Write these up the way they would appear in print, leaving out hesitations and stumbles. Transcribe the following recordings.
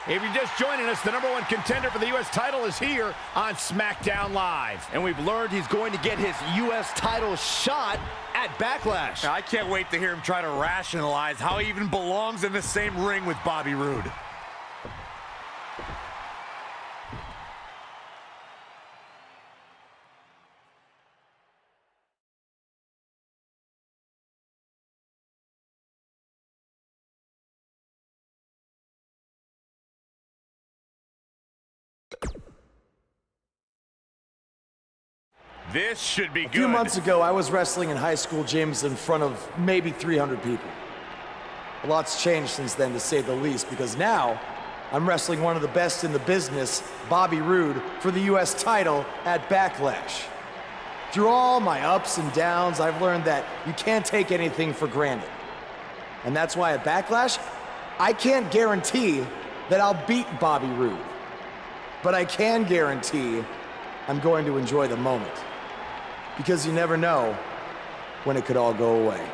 If you're just joining us, the #1 contender for the U.S. title is here on SmackDown Live. And we've learned he's going to get his U.S. title shot at Backlash. I can't wait to hear him try to rationalize how he even belongs in the same ring with Bobby Roode. This should be good. A few months ago, I was wrestling in high school gyms in front of maybe 300 people. A lot's changed since then, to say the least, because now I'm wrestling one of the best in the business, Bobby Roode, for the U.S. title at Backlash. Through all my ups and downs, I've learned that you can't take anything for granted. And that's why at Backlash, I can't guarantee that I'll beat Bobby Roode. But I can guarantee I'm going to enjoy the moment. Because you never know when it could all go away.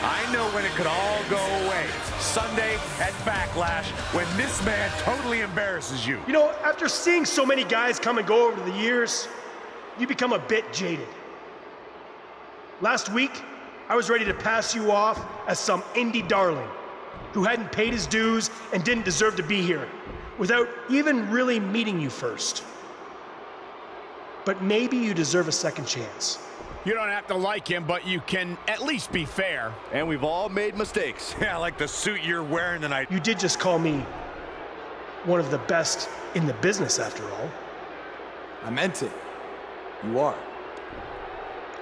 I know when it could all go away. Sunday at Backlash, when this man totally embarrasses you. You know, after seeing so many guys come and go over the years, you become a bit jaded. Last week, I was ready to pass you off as some indie darling who hadn't paid his dues and didn't deserve to be here, without even really meeting you first. But maybe you deserve a second chance. You don't have to like him, but you can at least be fair. And we've all made mistakes. Yeah, like the suit you're wearing tonight. You did just call me one of the best in the business, after all. I meant it. You are.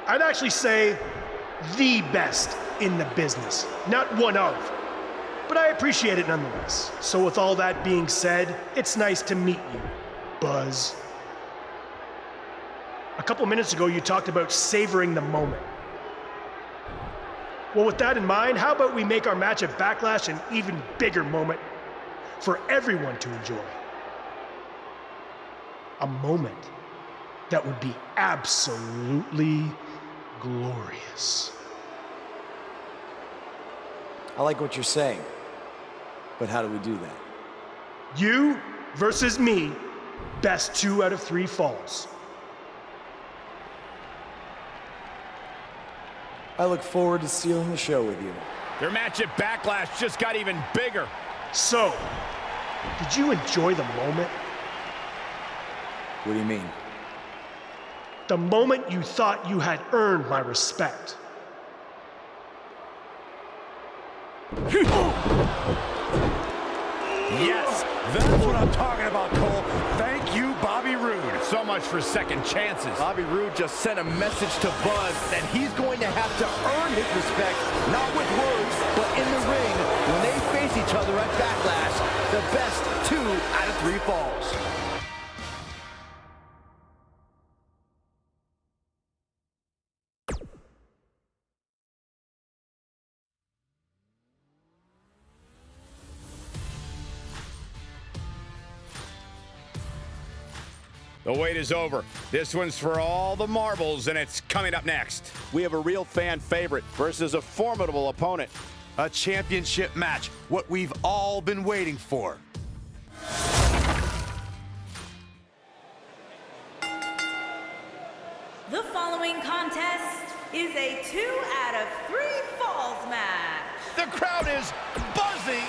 I'd actually say the best in the business, not one of. But I appreciate it nonetheless. So with all that being said, it's nice to meet you, Buzz. A couple minutes ago, you talked about savoring the moment. Well, with that in mind, how about we make our match at Backlash an even bigger moment for everyone to enjoy? A moment that would be absolutely glorious. I like what you're saying. But how do we do that? You versus me, best 2 out of 3 falls. I look forward to stealing the show with you. Their match at Backlash just got even bigger. So, did you enjoy the moment? What do you mean? The moment you thought you had earned my respect. Yes, That's what I'm talking about, Cole. Thank you, Bobby Roode. so much for second chances. Bobby Roode just sent a message to Buzz that he's going to have to earn his respect, not with words, but in the ring. When they face each other at Backlash, the best 2 out of 3 falls. The wait is over. This one's for all the marbles, and it's coming up next. We have a real fan favorite versus a formidable opponent. A championship match, what we've all been waiting for. The following contest is a 2 out of 3 falls match. The crowd is buzzing.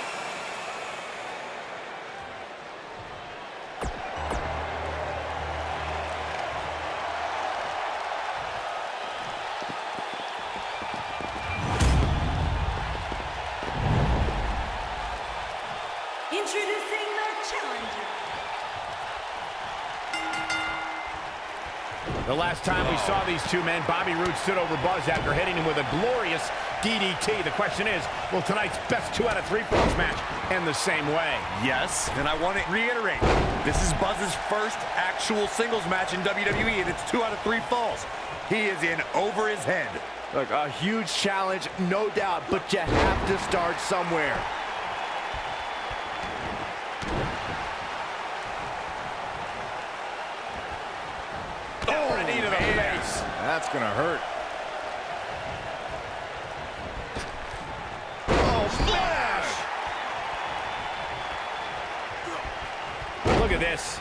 Introducing the challenger. The last time we saw these two men, Bobby Roode stood over Buzz after hitting him with a glorious DDT. The question is, will tonight's best 2 out of 3 falls match end the same way? Yes, and I want to reiterate, this is Buzz's first actual singles match in WWE, and it's 2 out of 3 falls. He is in over his head. Look, a huge challenge, no doubt, but you have to start somewhere. Oh, knee to the face. That's gonna hurt. Oh, Look at this.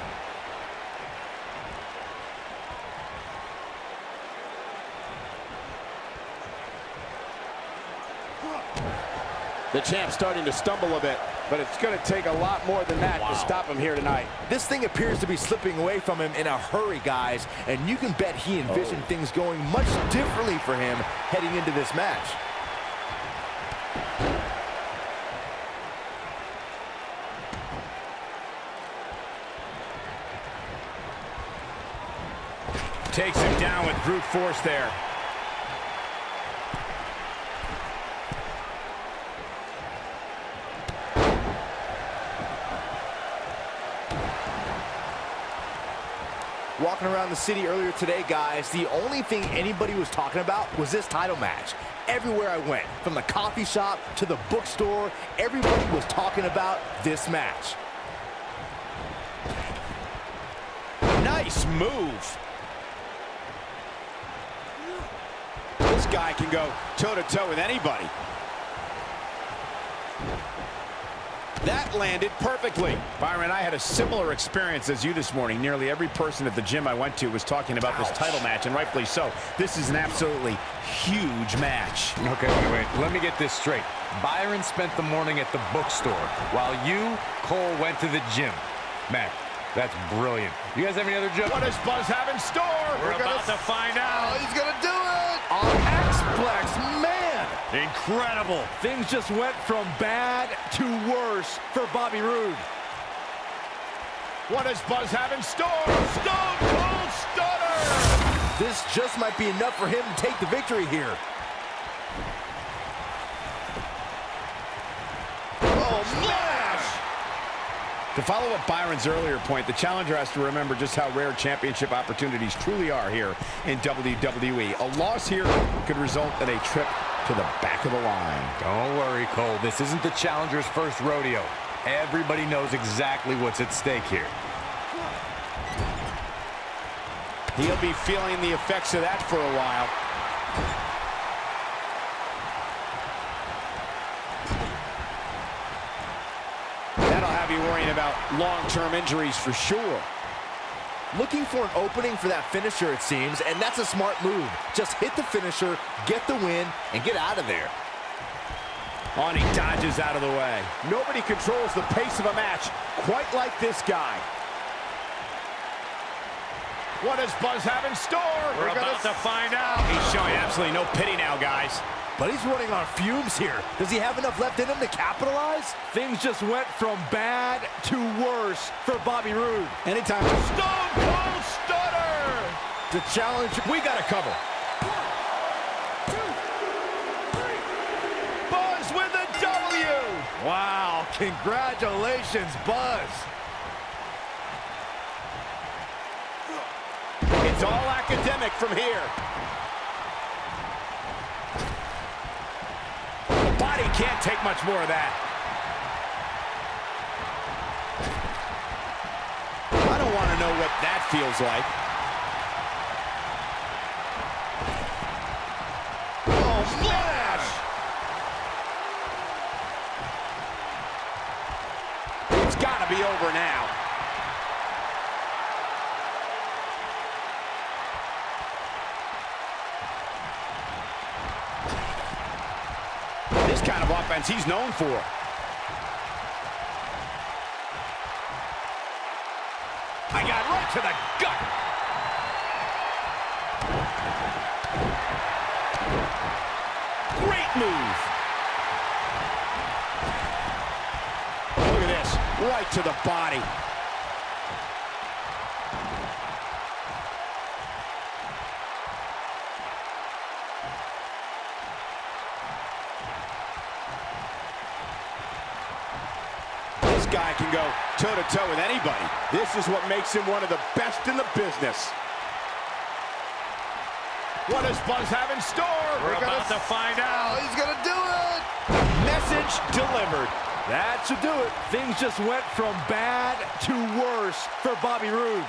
The champ's starting to stumble a bit, but it's going to take a lot more than that to stop him here tonight. This thing appears to be slipping away from him in a hurry, guys, and you can bet he envisioned things going much differently for him heading into this match. Takes him down with brute force there. Walking around the city earlier today, guys, the only thing anybody was talking about was this title match. Everywhere I went, from the coffee shop to the bookstore, everybody was talking about this match. Nice move. This guy can go toe-to-toe with anybody. That landed perfectly. Byron, I had a similar experience as you this morning. Nearly every person at the gym I went to was talking about this title match, and rightfully so. This is an absolutely huge match. Okay, wait. Let me get this straight. Byron spent the morning at the bookstore, while you, Cole, went to the gym. Man, that's brilliant. You guys have any other jokes? What does Buzz have in store? We're about to find out. Oh, he's gonna do it! On X-Plex, man! Incredible. Things just went from bad to worse for Bobby Roode. What does Buzz have in store? Stone Cold Stunner! This just might be enough for him to take the victory here. Oh, smash! To follow up Byron's earlier point, the challenger has to remember just how rare championship opportunities truly are here in WWE. A loss here could result in a trip to the back of the line. Don't worry, Cole. This isn't the challenger's first rodeo. Everybody knows exactly what's at stake here. He'll be feeling the effects of that for a while. That'll have you worrying about long-term injuries for sure. Looking for an opening for that finisher, it seems, and that's a smart move. Just hit the finisher, get the win, and get out of there. Oh, and he dodges out of the way. Nobody controls the pace of a match quite like this guy. What does Buzz have in store? We're about to find out. He's showing absolutely no pity now, guys. But he's running on fumes here. Does he have enough left in him to capitalize? Things just went from bad to worse for Bobby Roode. Anytime. Stone Cold Stunner! The challenge, We got to cover. 1, 2, 3. Buzz with a W! wow, congratulations, Buzz. It's all academic from here. The body can't take much more of that. I don't want to know what that feels like. Oh, splash! It's got to be over now. This kind of offense he's known for. I got right to the gut. Great move. Look at this, right to the body. Guy can go toe-to-toe with anybody. This is what makes him one of the best in the business. What does Buzz have in store? We're about to find out. He's gonna do it. Message delivered. That should do it. Things just went from bad to worse for Bobby Roode.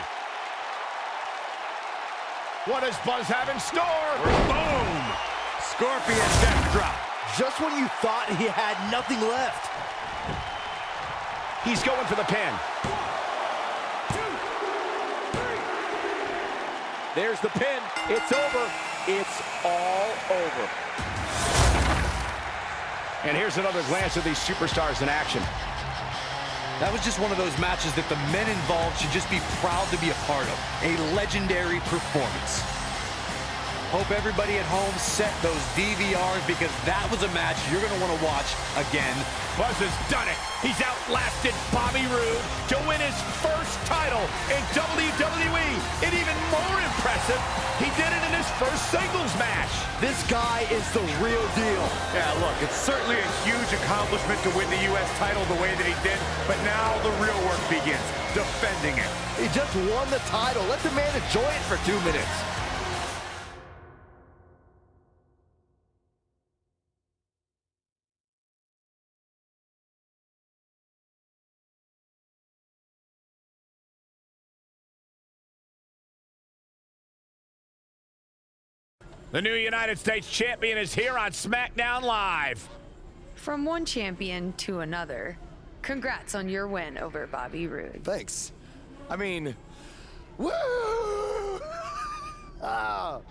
What does Buzz have in store? Boom! Scorpion death drop. Just when you thought he had nothing left. He's going for the pin. There's the pin. It's over. It's all over. And here's another glance at these superstars in action. That was just one of those matches that the men involved should just be proud to be a part of. A legendary performance. Hope everybody at home set those DVRs because that was a match you're going to want to watch again. Buzz has done it. He's outlasted Bobby Roode to win his first title in WWE. And even more impressive, he did it in his first singles match. This guy is the real deal. Yeah, look, it's certainly a huge accomplishment to win the U.S. title the way that he did, but now the real work begins, defending it. He just won the title. Let the man enjoy it for 2 minutes. The new United States champion is here on SmackDown Live. From one champion to another, congrats on your win over Bobby Roode. Thanks. I mean, woo!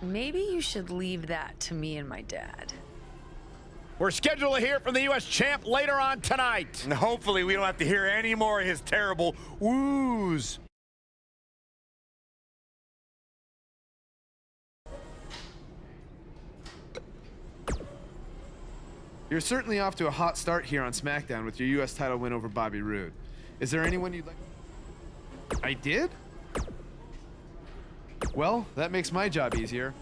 Maybe you should leave that to me and my dad. We're scheduled to hear from the U.S. champ later on tonight. And hopefully we don't have to hear any more of his terrible woos. You're certainly off to a hot start here on SmackDown with your U.S. title win over Bobby Roode. Is there anyone you'd like? I did? Well, that makes my job easier.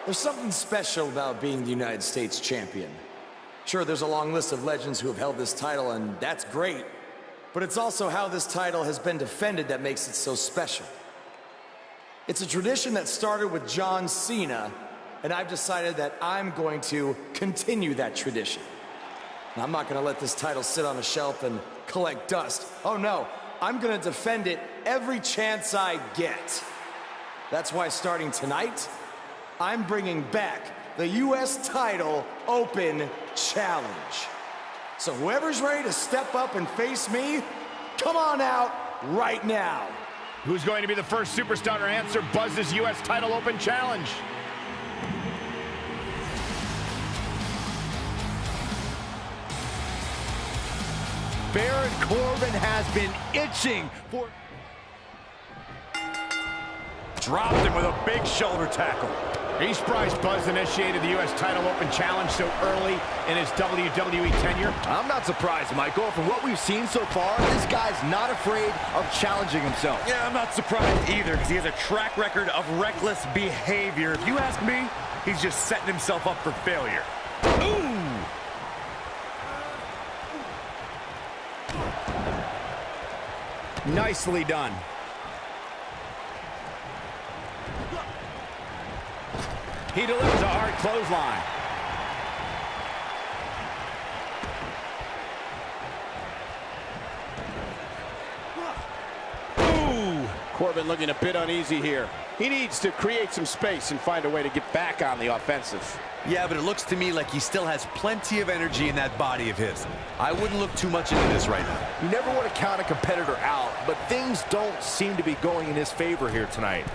There's something special about being the United States champion. Sure, there's a long list of legends who have held this title, and that's great. But it's also how this title has been defended that makes it so special. It's a tradition that started with John Cena, and I've decided that I'm going to continue that tradition. Now, I'm not going to let this title sit on a shelf and collect dust. Oh no, I'm going to defend it every chance I get. That's why starting tonight, I'm bringing back the U.S. Title Open Challenge. So whoever's ready to step up and face me, come on out right now. Who's going to be the first superstar to answer Buzz's U.S. Title Open Challenge? Baron Corbin has been itching for... Dropped him with a big shoulder tackle. Are you surprised Buzz initiated the U.S. Title Open Challenge so early in his WWE tenure? I'm not surprised, Michael. From what we've seen so far, this guy's not afraid of challenging himself. Yeah, I'm not surprised either, because he has a track record of reckless behavior. If you ask me, he's just setting himself up for failure. Ooh! Nicely done. He delivers a hard clothesline. Ooh! Corbin looking a bit uneasy here. He needs to create some space and find a way to get back on the offensive. Yeah, but it looks to me like he still has plenty of energy in that body of his. I wouldn't look too much into this right now. You never want to count a competitor out, but things don't seem to be going in his favor here tonight.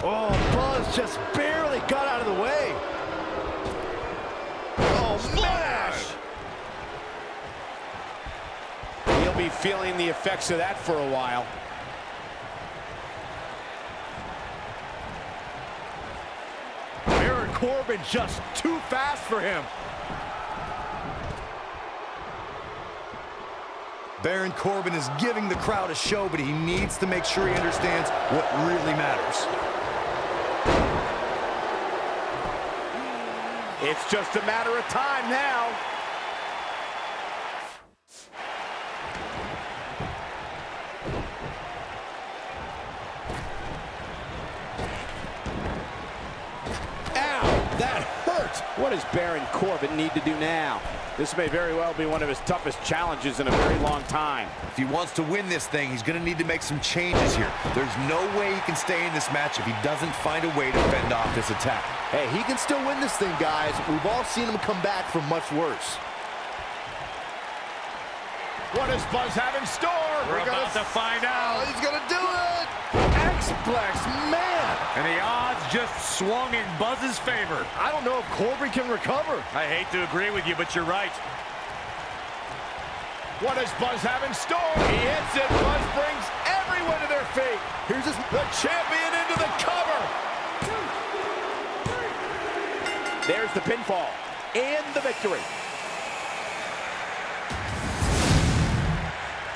Oh, Buzz just barely got out of the way. Oh, smash! He'll be feeling the effects of that for a while. Baron Corbin just too fast for him. Baron Corbin is giving the crowd a show, but he needs to make sure he understands what really matters. It's just a matter of time now. Ow, that hurt. What does Baron Corbin need to do now? This may very well be one of his toughest challenges in a very long time. If he wants to win this thing, he's going to need to make some changes here. There's no way he can stay in this match if he doesn't find a way to fend off this attack. Hey, he can still win this thing, guys. We've all seen him come back from much worse. What does Buzz have in store? We're about to find out. He's going to do it! X-Plex, man! And the odds just swung in Buzz's favor. I don't know if Corbin can recover. I hate to agree with you, but you're right. What does Buzz have in store? He hits it. Buzz brings everyone to their feet. Here's his... The champion into the cover. There's the pinfall and the victory.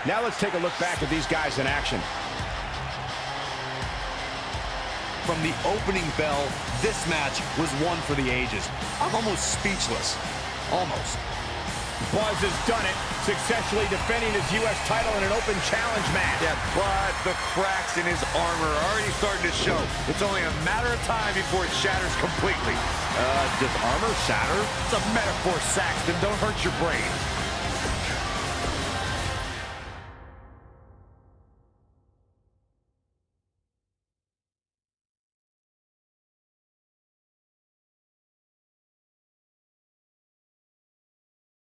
Now let's take a look back at these guys in action. From the opening bell, this match was one for the ages. I'm almost speechless. Almost. Buzz has done it, successfully defending his U.S. title in an open challenge match. Yeah, but the cracks in his armor are already starting to show. It's only a matter of time before it shatters completely. Does armor shatter? It's a metaphor, Saxton. Don't hurt your brain.